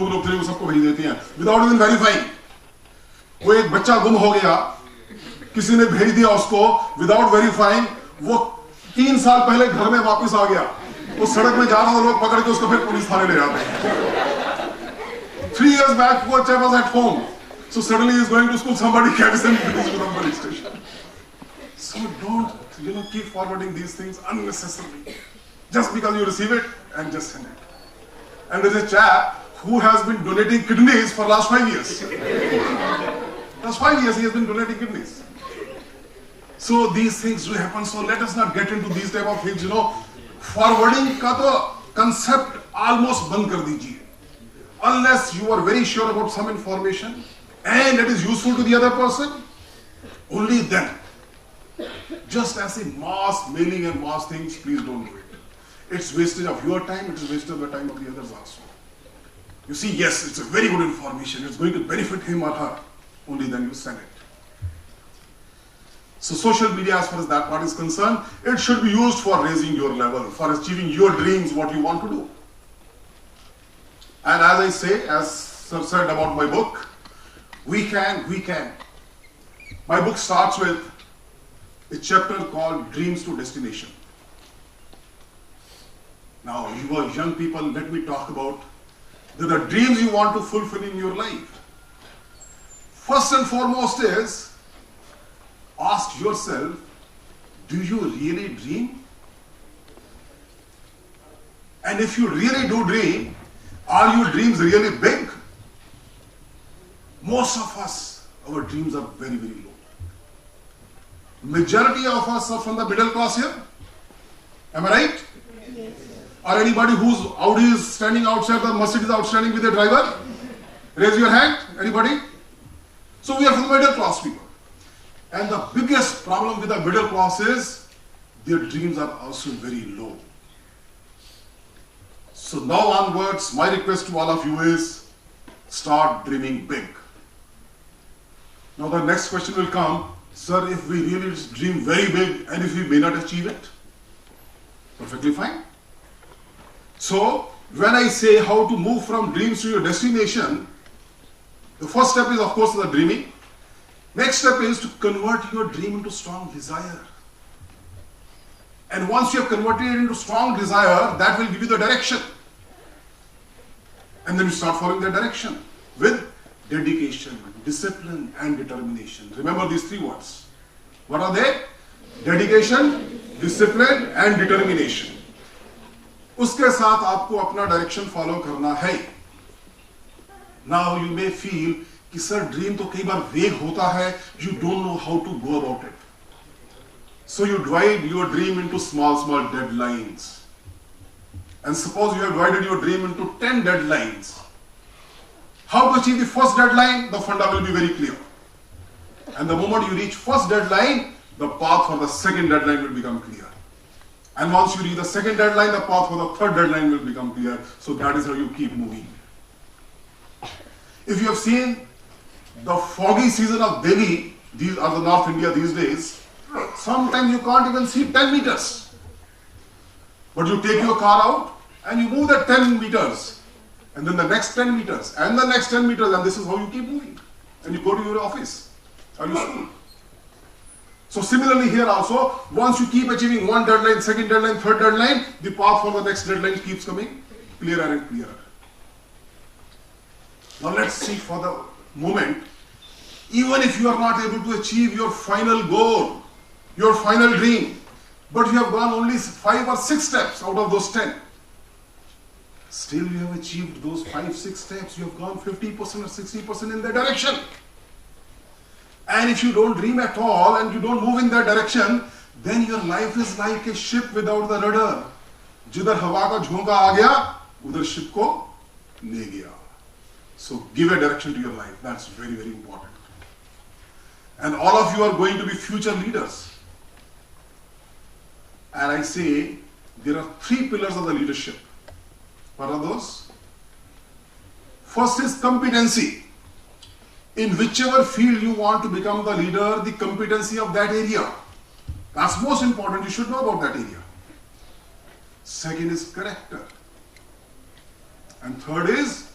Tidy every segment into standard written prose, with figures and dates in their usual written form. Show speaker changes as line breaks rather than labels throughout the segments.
लोग थे वो सबको भेज देते हैं विदाउट इवन वेरीफाइंग। कोई एक बच्चा गुम हो गया, किसी ने भेज दिया उसको विदाउट वेरीफाइंग, वो 3 साल पहले घर में वापस आ गया, वो सड़क में जा रहा था, लोग पकड़ के उसको फिर पुलिस थाने ले जाते हैं। 3 years back poor chap was at home, so suddenly he is going to school, somebody catches him to the police station. So don't keep forwarding these things unnecessarily just because you receive it and just send it. And there's a chap who has been donating kidneys for last 5 years. Last 5 years he has been donating kidneys. So these things do happen. So let us not get into these type of things. Forwarding का तो concept almost बंद कर दीजिए. Unless you are very sure about some information and it is useful to the other person, only then. Just as a mass mailing and mass things, please don't do it. It's wastage of your time. It is wastage of the time of the others also. You see, yes, it's a very good information. It's going to benefit him or her. Only then you send it. So social media, as far as that part is concerned, it should be used for raising your level, for achieving your dreams, what you want to do. And as I say, as Sir said about my book, we can. My book starts with a chapter called Dreams to Destination. Now, you are young people, let me talk about the dreams you want to fulfill in your life. First and foremost is, ask yourself, do you really dream? And if you really do dream, are your dreams really big? Most of us, our dreams are very, very low. Majority of us are from the middle class here. Am I right?
Yes.
Or anybody whose Audi is standing outside, the Mercedes outstanding with a driver? Raise your hand. Anybody? So we are from the middle class people. And the biggest problem with the middle class is their dreams are also very low. So now onwards, my request to all of you is start dreaming big. Now the next question will come, sir, if we really dream very big and if we may not achieve it, perfectly fine. So when I say how to move from dreams to your destination, the first step is of course the dreaming. Next step is to convert your dream into strong desire. And once you have converted it into strong desire, that will give you the direction. And then you start following that direction with dedication, discipline and determination. Remember these 3 words. What are they? Dedication, discipline and determination. उसके साथ आपको अपना direction follow करना है. Now you may feel कि sir dream तो कई बार वेग होता है, you don't know how to go about it. So you divide your dream into small deadlines. And suppose you have divided your dream into 10 deadlines. How to achieve the first deadline? The funda will be very clear. And the moment you reach first deadline, the path for the second deadline will become clear. And once you reach the second deadline, the path for the third deadline will become clear. So that is how you keep moving. If you have seen the foggy season of Delhi, these are the North India these days, sometimes you can't even see 10 meters. But you take your car out and you move that 10 meters. And then the next 10 meters and the next 10 meters, and this is how you keep moving. And you go to your office or your school. So similarly here also, once you keep achieving one deadline, second deadline, third deadline, the path for the next deadline keeps coming clearer and clearer. Now let's see for the moment, even if you are not able to achieve your final goal, your final dream, but you have gone only 5 or 6 steps out of those 10. Still you have achieved those 5-6 steps, you have gone 50% or 60% in that direction. And if you don't dream at all and you don't move in that direction, then your life is like a ship without the rudder. जिधर हवा का झोंका आ गया, उधर ship को ले गया. So give a direction to your life. That's very, very important. And all of you are going to be future leaders. And I say there are 3 pillars of the leadership. What are those? First is competency. In whichever field you want to become the leader, the competency of that area. That's most important. You should know about that area. Second is character. And third is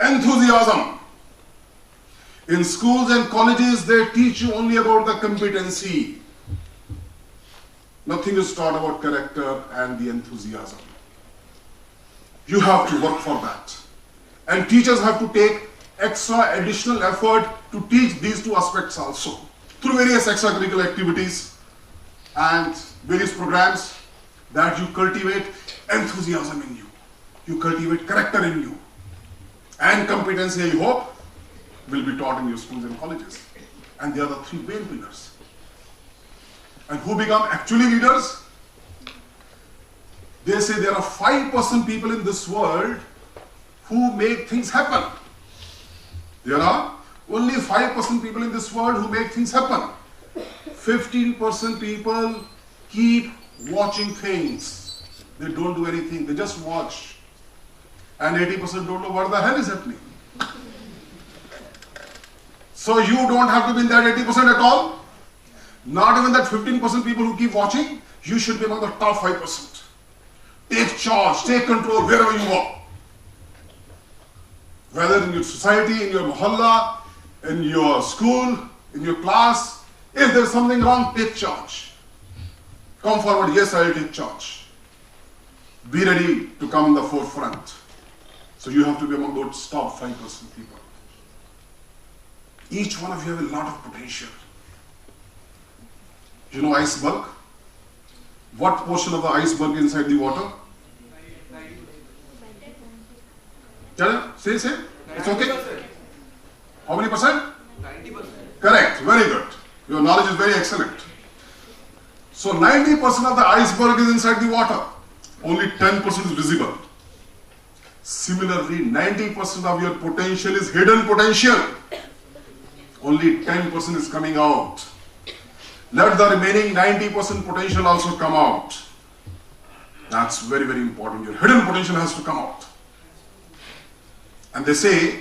Enthusiasm. In schools and colleges, they teach you only about the competency. Nothing is taught about character and the enthusiasm. You have to work for that. And teachers have to take extra additional effort to teach these two aspects also. Through various extracurricular activities and various programs that you cultivate enthusiasm in you. You cultivate character in you. And competency, I hope, will be taught in your schools and colleges. And they are the three main pillars. And who become actually leaders? They say there are 5% people in this world who make things happen. There are only 5% people in this world who make things happen. 15% people keep watching things. They don't do anything, they just watch. And 80% don't know what the hell is happening. So you don't have to be in that 80% at all. Not even that 15% people who keep watching. You should be among the top 5%. Take charge, take control wherever you are. Whether in your society, in your mohalla, in your school, in your class. If there's something wrong, take charge. Come forward, yes, I will take charge. Be ready to come in the forefront. So you have to be among those top 5% people. Each one of you have a lot of potential. You know iceberg? What portion of the iceberg is inside the water? Say. It's okay? How many percent? 90%. Correct. Very good. Your knowledge is very excellent. So 90% of the iceberg is inside the water. Only 10% is visible. Similarly, 90% of your potential is hidden potential. Only 10% is coming out. Let the remaining 90% potential also come out. That's very, very important. Your hidden potential has to come out. And they say,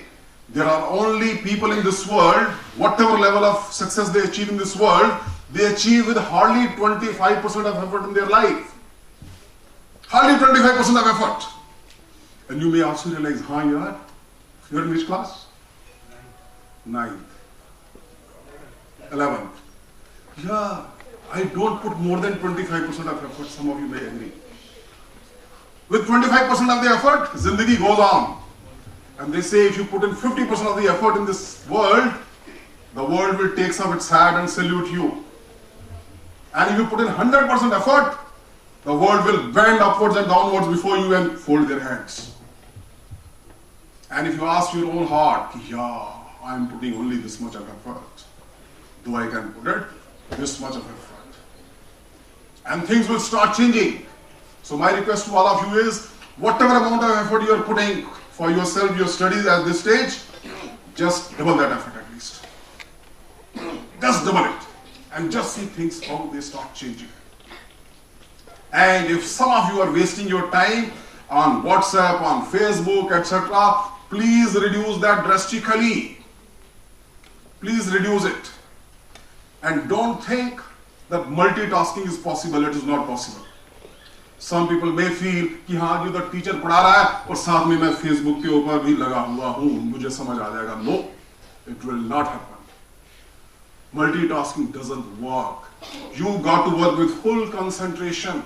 there are only people in this world, whatever level of success they achieve in this world, they achieve with hardly 25% of effort in their life. Hardly 25% of effort. And you may also realize, you're in which class? 9th. 11th. Yeah, I don't put more than 25% of effort, some of you may agree. With 25% of the effort, zindagi goes on. And they say if you put in 50% of the effort in this world, the world will take some of its hat and salute you. And if you put in 100% effort, the world will bend upwards and downwards before you and fold their hands. And if you ask your own heart, yeah, I am putting only this much of effort, though I can put it this much of effort. And things will start changing. So my request to all of you is, whatever amount of effort you are putting for yourself, your studies at this stage, just double that effort at least. Just double it. And just see things how they start changing. And if some of you are wasting your time on WhatsApp, on Facebook, etc., please reduce that drastically. Please reduce it. And don't think that multitasking is possible. It is not possible. Some people may feel कि हाँ जो the teacher पढ़ा रहा है और साथ में मैं Facebook के ऊपर भी लगा हुआ हूँ, मुझे समझ आ जाएगा. No, it will not happen. Multitasking doesn't work. You got to work with full concentration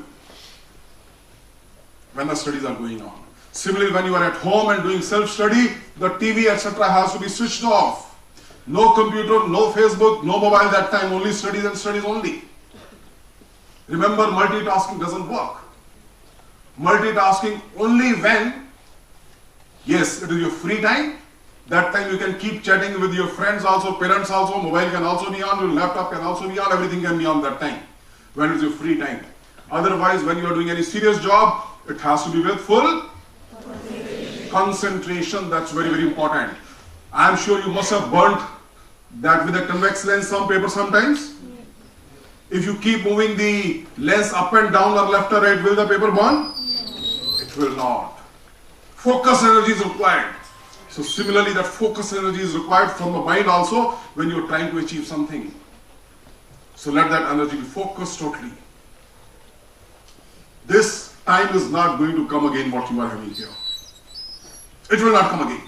when the studies are going on. Similarly, when you are at home and doing self-study, the TV, etc. has to be switched off. No computer, no Facebook, no mobile that time, only studies and studies only. Remember, multitasking doesn't work. Multitasking only when, yes, it is your free time. That time you can keep chatting with your friends also, parents also, mobile can also be on, your laptop can also be on, everything can be on that time. When it is your free time. Otherwise, when you are doing any serious job, it has to be with full concentration. That's very, very important. I am sure you must have burnt that with a convex lens some paper sometimes. If you keep moving the lens up and down or left or right, will the paper burn? It will not. Focus energy is required. So similarly, that focus energy is required from the mind also when you are trying to achieve something. So let that energy be focused totally. This time is not going to come again what you are having here. It will not come again.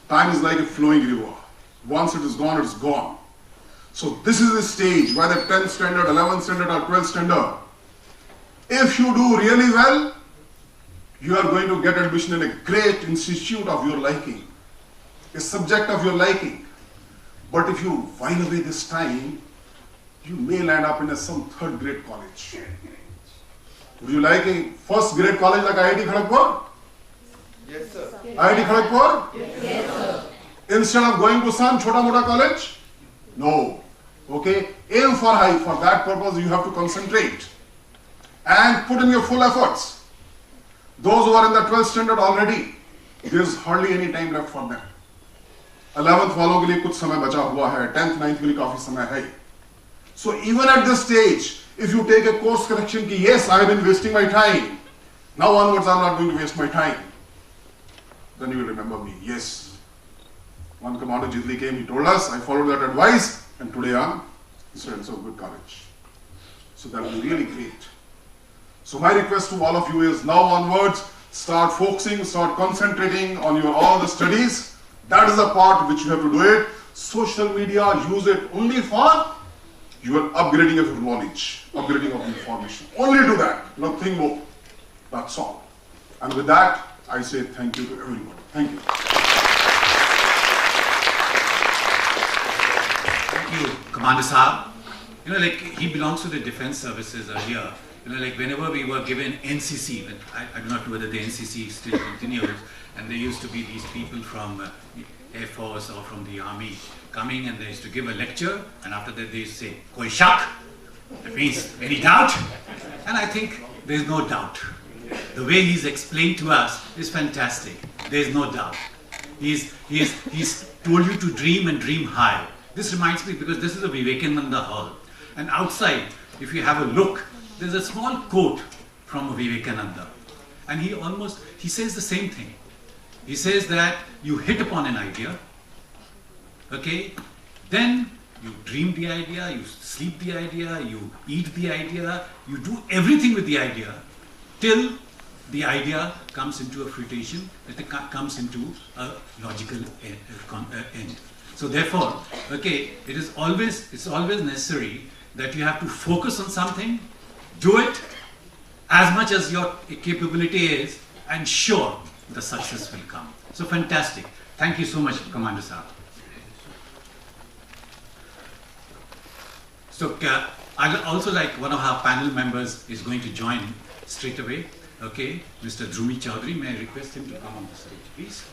Time is like a flowing river. Once it is gone, it's gone. So this is the stage, whether 10th standard, 11th standard or 12th standard. If you do really well, you are going to get admission in a great institute of your liking, a subject of your liking. But if you while away this time, you may land up in some third grade college. Would you like a first grade college like IIT Kharagpur?
Yes, sir.
IIT Kharagpur?
Yes, sir.
Instead of going to some chota mota college? No. Okay? Aim for high. For that purpose, you have to concentrate and put in your full efforts. Those who are in the 12th standard already, there is hardly any time left for them. 11th वालों के लिए कुछ समय बचा हुआ है, 10th 9th के लिए काफी समय है. So even at this stage, if you take a course correction ki yes, I have been wasting my time, now onwards I am not going to waste my time, then you will remember me. Yes, one Commander Jidli came, he told us, I followed that advice, and today I am students of good college. So that will be really great. So my request to all of you is now onwards, start focusing, start concentrating on your all the studies. That is the part which you have to do it. Social media, use it only for your upgrading of your knowledge, upgrading of information. Only do that, nothing more. That's all. And with that, I say thank you to everyone. Thank you.
Thank you, Commander Saab. You know, like he belongs to the defense services earlier. You know, like whenever we were given NCC, I do not know whether the NCC still continues, and there used to be these people from Air Force or from the Army coming, and they used to give a lecture, and after that they used to say, "Koi shak?" That means, any doubt? And I think there's no doubt. The way he's explained to us is fantastic. There's no doubt. He's told you to dream and dream high. This reminds me, because this is a Vivekananda hall, and outside, if you have a look, there's a small quote from Vivekananda, and he says the same thing. He says that you hit upon an idea, okay, then you dream the idea, you sleep the idea, you eat the idea, you do everything with the idea till the idea comes into a fruition, it comes into a logical end. So therefore, okay, it's always necessary that you have to focus on something, do it as much as your capability is, and sure, the success will come. So fantastic. Thank you so much, Commander Saab. So I'd also like one of our panel members is going to join straight away. Okay, Mr. Dhrumi Chaudhary, may I request him to come on the stage, please?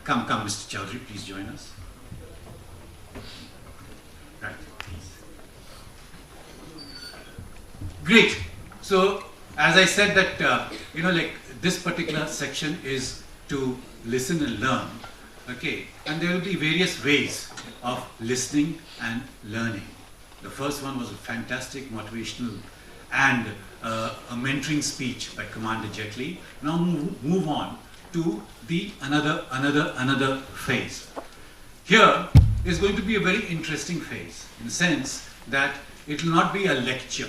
Come, Mr. Chaudhary, please join us. Right, please. Great. So, as I said that, you know, like this particular section is to listen and learn, okay? And there will be various ways of listening and learning. The first one was a fantastic motivational and a mentoring speech by Commander Jetli. Now move on to the another phase. Here is going to be a very interesting phase in the sense that it will not be a lecture.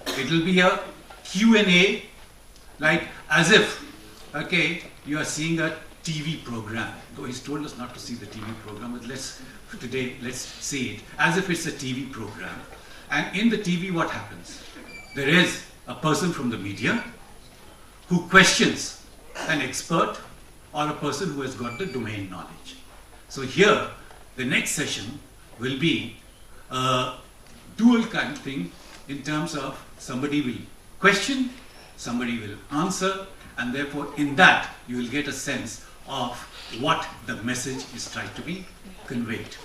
It will be a Q&A, like as if, okay, you are seeing a TV program. Though he's told us not to see the TV program, but let's see it as if it's a TV program. And in the TV, what happens? There is a person from the media who questions an expert or a person who has got the domain knowledge. So here, the next session will be a dual kind of thing in terms of somebody will question, somebody will answer, and therefore in that you will get a sense of what the message is trying to be conveyed.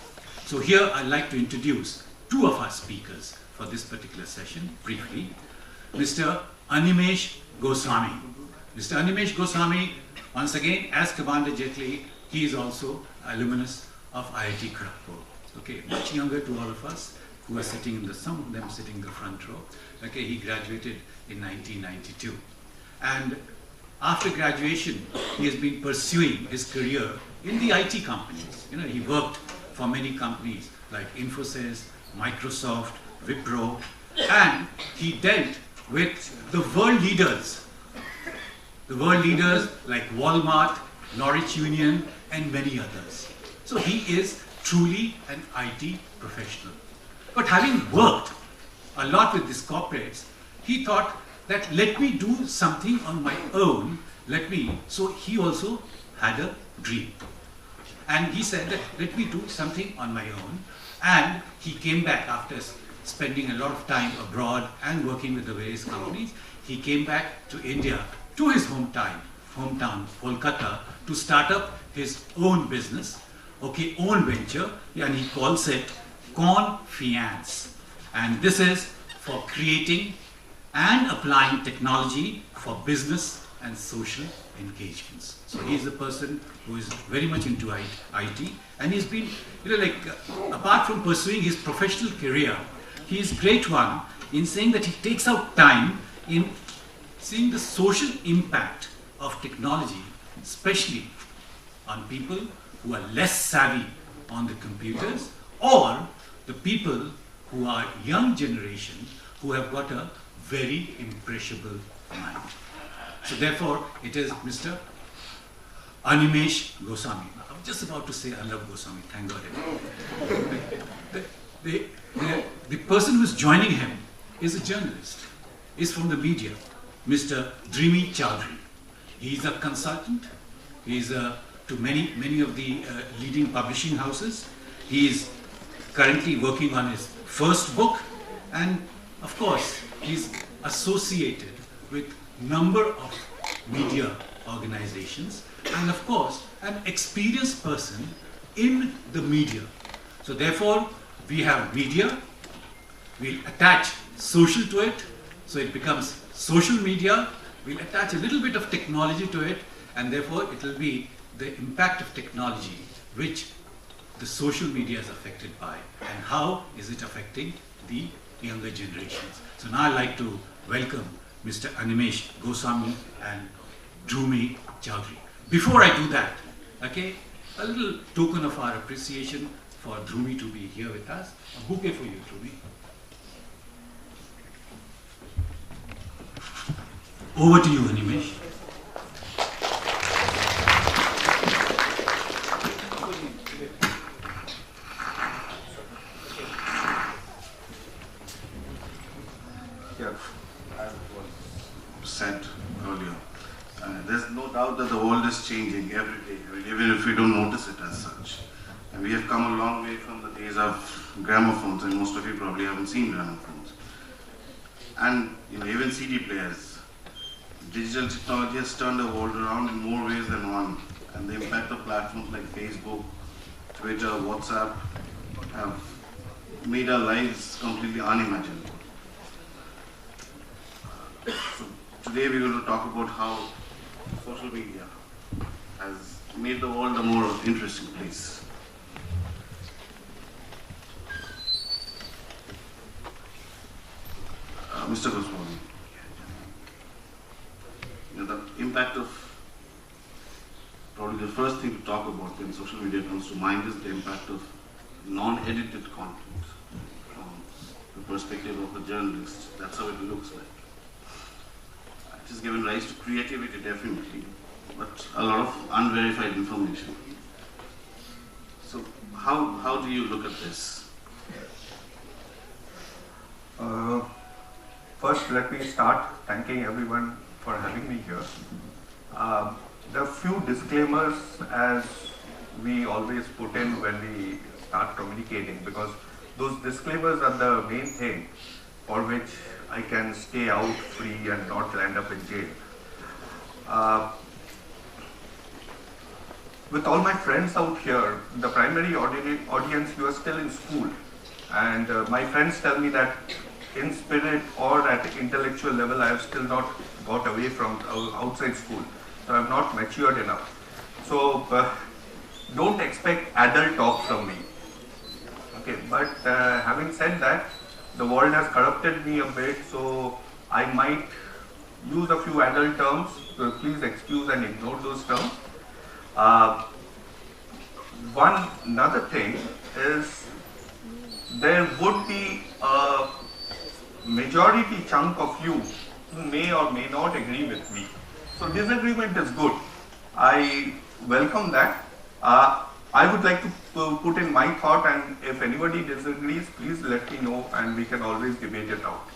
So here I'd like to introduce two of our speakers for this particular session briefly. Mr. Animesh Goswami. Mr. Animesh Goswami, once again, as Commander Jetli, he is also alumnus of IIT Kharagpur. Okay, much younger to all of us who are sitting in some of them sitting in the front row. Okay, he graduated in 1992. And after graduation, he has been pursuing his career in the IT companies. You know, he worked for many companies like Infosys, Microsoft, Wipro, and he dealt with the world leaders. The world leaders like Walmart, Norwich Union, and many others. So he is truly an IT professional. But having worked a lot with these corporates, he thought that let me do something on my own, so he also had a dream. And he said that let me do something on my own. And he came back after spending a lot of time abroad and working with the various companies. He came back to India, to his hometown, Kolkata, to start up his own business, own venture, and he calls it Confiance. And this is for creating and applying technology for business and social engagements. So he is a person who is very much into IT, and he's been, apart from pursuing his professional career, he is great one in saying that he takes out time in seeing the social impact of technology, especially on people who are less savvy on the computers, or the people who are young generation who have got a very impressionable mind. So therefore, it is Mr. Animesh Goswami. I'm just about to say I love Goswami, thank God. The person who is joining him is a journalist, is from the media, Mr. Dreamy Chowdhury. He's a consultant. He's to many of the leading publishing houses. He is currently working on his first book, and of course, he's associated with number of media organizations, and of course, an experienced person in the media. So therefore, we have media, we'll attach social to it, so it becomes social media, we'll attach a little bit of technology to it, and therefore it will be the impact of technology which the social media is affected by, and how is it affecting the younger generations. So now I'd like to welcome Mr. Animesh Goswami and Dreamy Chowdhury. Before I do that, a little token of our appreciation for Dreamy to be here with us. A bouquet for you, Dreamy. Over to you, Animesh.
Said earlier, there's no doubt that the world is changing every day, even if we don't notice it as such. And we have come a long way from the days of gramophones, and most of you probably haven't seen gramophones. And even CD players. Digital technology has turned the world around in more ways than one, and the impact of platforms like Facebook, Twitter, WhatsApp have made our lives completely unimaginable. So today we're going to talk about how social media has made the world a more interesting place. Mr. Goswami, the impact of, probably the first thing to talk about when social media comes to mind is the impact of non-edited content from the perspective of a journalist. That's how it looks like. It has given rise to creativity, definitely, but a lot of unverified information. So how do you look at this?
First, let me start thanking everyone for having me here. There are few disclaimers as we always put in when we start communicating, because those disclaimers are the main thing for which I can stay out free and not land up in jail. With all my friends out here, the primary audience, you are still in school. And my friends tell me that in spirit or at intellectual level, I have still not got away from outside school. So I have not matured enough. So don't expect adult talk from me. Okay, but having said that, the world has corrupted me a bit, so I might use a few adult terms. So please excuse and ignore those terms. Another thing is there would be a majority chunk of you who may or may not agree with me. So disagreement is good. I welcome that. I would like to put in my thought, and if anybody disagrees, please let me know and we can always debate it out.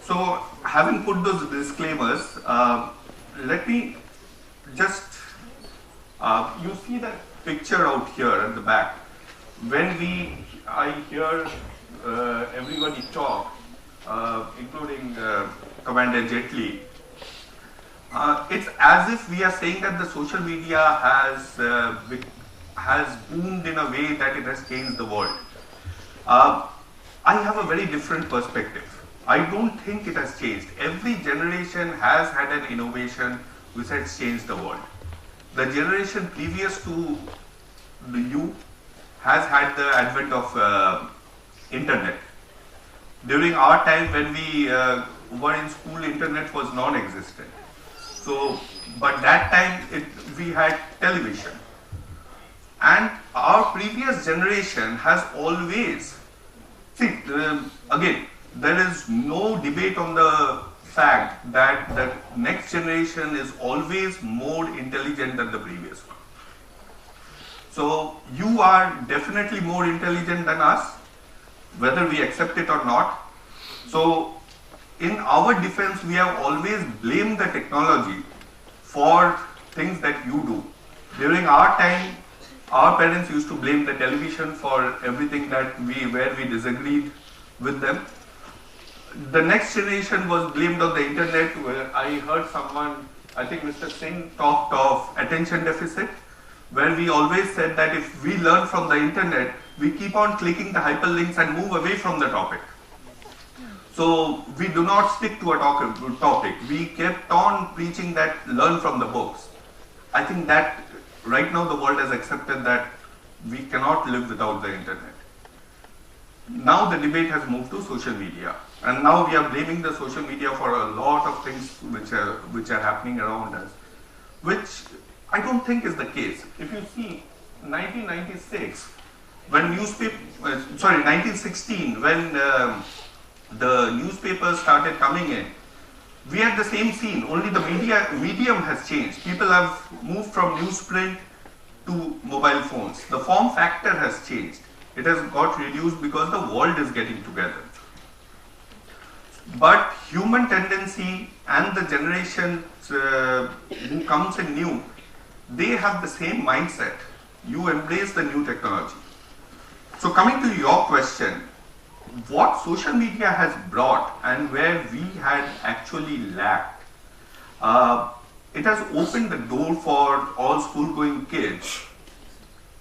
So having put those disclaimers, let me just, you see that picture out here at the back. When I hear everybody talk, including Commander Jetli, it's as if we are saying that the social media has boomed in a way that it has changed the world. I have a very different perspective. I don't think it has changed. Every generation has had an innovation which has changed the world. The generation previous to you has had the advent of internet. During our time when we were in school, internet was non-existent. So, but that time we had television. And our previous generation has always, see, again, there is no debate on the fact that the next generation is always more intelligent than the previous one. So you are definitely more intelligent than us, whether we accept it or not. So in our defense, we have always blamed the technology for things that you do. During our time, our parents used to blame the television for everything where we disagreed with them. The next generation was blamed on the internet, where I heard someone, I think Mr. Singh, talked of attention deficit, where we always said that if we learn from the internet, we keep on clicking the hyperlinks and move away from the topic. So we do not stick to a topic. We kept on preaching that learn from the books. I think that right now the world has accepted that we cannot live without the internet. Now the debate has moved to social media, and now we are blaming the social media for a lot of things which are happening around us, which I don't think is the case. If you see 1996, when 1916, when the newspapers started coming in, we had the same scene, only the medium has changed. People have moved from newsprint to mobile phones. The form factor has changed. It has got reduced because the world is getting together. But human tendency and the generation who comes in new, they have the same mindset. You embrace the new technology. So coming to your question, what social media has brought and where we had actually lacked, it has opened the door for all school-going kids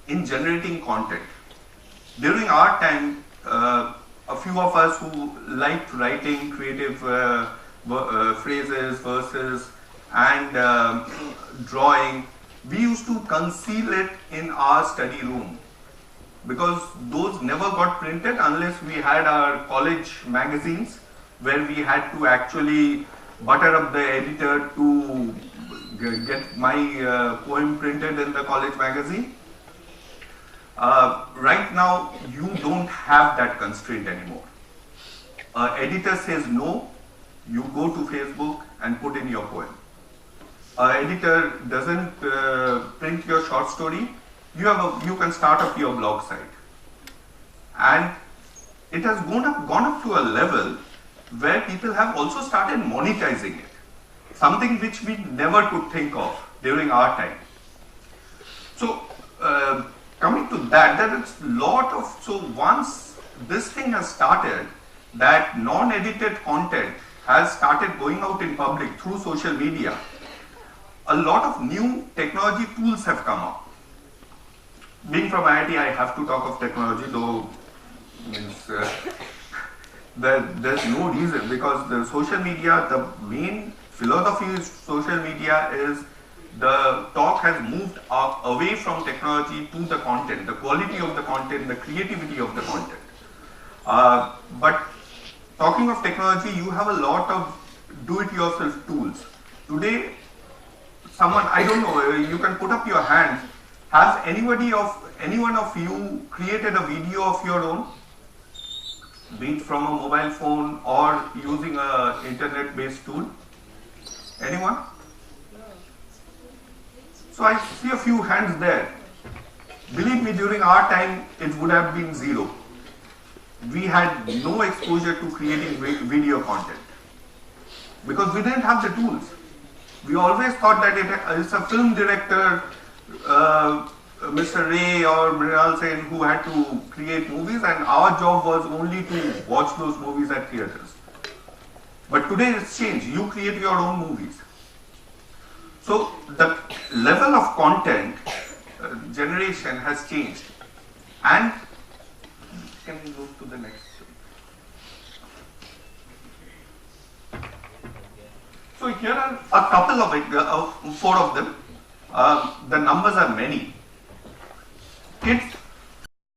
in generating content. During our time, a few of us who liked writing creative phrases, verses, and drawing, we used to conceal it in our study room, because those never got printed unless we had our college magazines, where we had to actually butter up the editor to get my poem printed in the college magazine. Right now, you don't have that constraint anymore. Editor says no, you go to Facebook and put in your poem. Editor doesn't print your short story, you can start up your blog site. And it has gone up to a level where people have also started monetizing it, something which we never could think of during our time. So coming to that, there is a lot of, so once this thing has started, that non-edited content has started going out in public through social media, a lot of new technology tools have come up. Being from IIT, I have to talk of technology, though means there's no reason, because the social media, the main philosophy of social media is the talk has moved away from technology to the content, the quality of the content, the creativity of the content. But talking of technology, you have a lot of do-it-yourself tools. Today, someone, I don't know, you can put up your hand. Has anyone of you created a video of your own? be it from a mobile phone or using a internet-based tool? Anyone? So I see a few hands there. Believe me, during our time, it would have been zero. We had no exposure to creating video content because we didn't have the tools. We always thought that it's a film director, Mr. Ray or Mrinal Sen, who had to create movies, and our job was only to watch those movies at theaters. But today it's changed. You create your own movies. So the level of content generation has changed. And can we go to the next? So here are a couple of it, 4 of them. The numbers are many.